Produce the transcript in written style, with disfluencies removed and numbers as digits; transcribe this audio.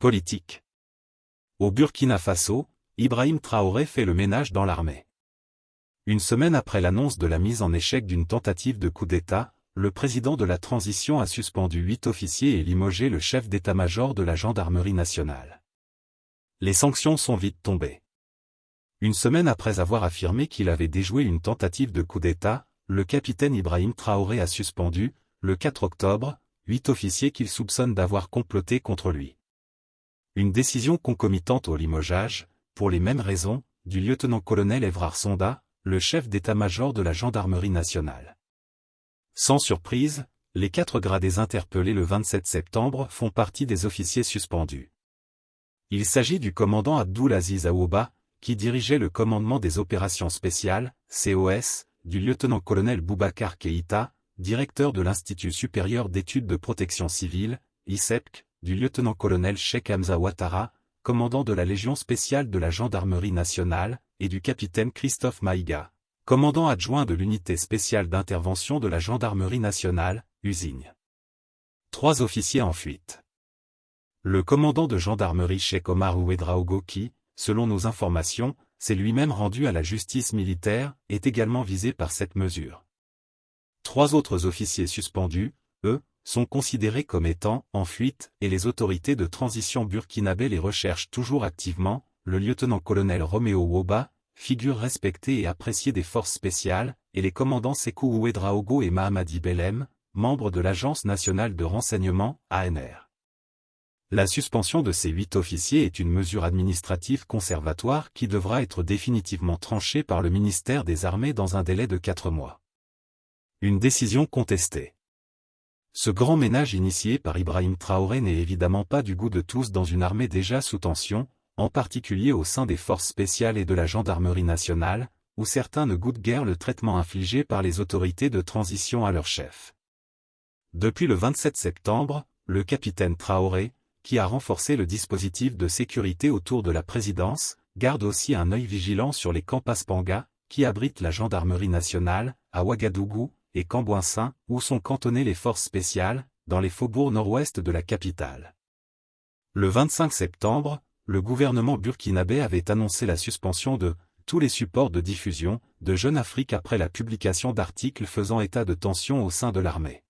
Politique. Au Burkina Faso, Ibrahim Traoré fait le ménage dans l'armée. Une semaine après l'annonce de la mise en échec d'une tentative de coup d'État, le président de la transition a suspendu 8 officiers et limogé le chef d'état-major de la gendarmerie nationale. Les sanctions sont vite tombées. Une semaine après avoir affirmé qu'il avait déjoué une tentative de coup d'État, le capitaine Ibrahim Traoré a suspendu, le 4 octobre, 8 officiers qu'il soupçonne d'avoir comploté contre lui. Une décision concomitante au limogeage, pour les mêmes raisons, du lieutenant-colonel Évrard Sonda, le chef d'état-major de la gendarmerie nationale. Sans surprise, les 4 gradés interpellés le 27 septembre font partie des officiers suspendus. Il s'agit du commandant Abdoul Aziz Aouba, qui dirigeait le commandement des opérations spéciales, COS, du lieutenant-colonel Boubacar Keïta, directeur de l'Institut supérieur d'études de protection civile, ISEPC, du lieutenant-colonel Cheikh Hamza Ouattara, commandant de la Légion spéciale de la gendarmerie nationale, et du capitaine Christophe Maïga, commandant adjoint de l'unité spéciale d'intervention de la gendarmerie nationale, USIG. 3 officiers en fuite. Le commandant de gendarmerie Cheikh Omar Ouedraogo qui, selon nos informations, s'est lui-même rendu à la justice militaire, est également visé par cette mesure. 3 autres officiers suspendus, eux, sont considérés comme étant en fuite et les autorités de transition burkinabé les recherchent toujours activement. Le lieutenant-colonel Roméo Woba, figure respectée et appréciée des forces spéciales, et les commandants Sékou Ouedraogo et Mahamadi Belem, membres de l'Agence nationale de renseignement, ANR. La suspension de ces 8 officiers est une mesure administrative conservatoire qui devra être définitivement tranchée par le ministère des Armées dans un délai de 4 mois. Une décision contestée. Ce grand ménage initié par Ibrahim Traoré n'est évidemment pas du goût de tous dans une armée déjà sous tension, en particulier au sein des forces spéciales et de la gendarmerie nationale, où certains ne goûtent guère le traitement infligé par les autorités de transition à leur chef. Depuis le 27 septembre, le capitaine Traoré, qui a renforcé le dispositif de sécurité autour de la présidence, garde aussi un œil vigilant sur les camps Paspanga, qui abritent la gendarmerie nationale, à Ouagadougou, et Cambouinsin, où sont cantonnées les forces spéciales, dans les faubourgs nord-ouest de la capitale. Le 25 septembre, le gouvernement burkinabé avait annoncé la suspension de tous les supports de diffusion de Jeune Afrique après la publication d'articles faisant état de tensions au sein de l'armée.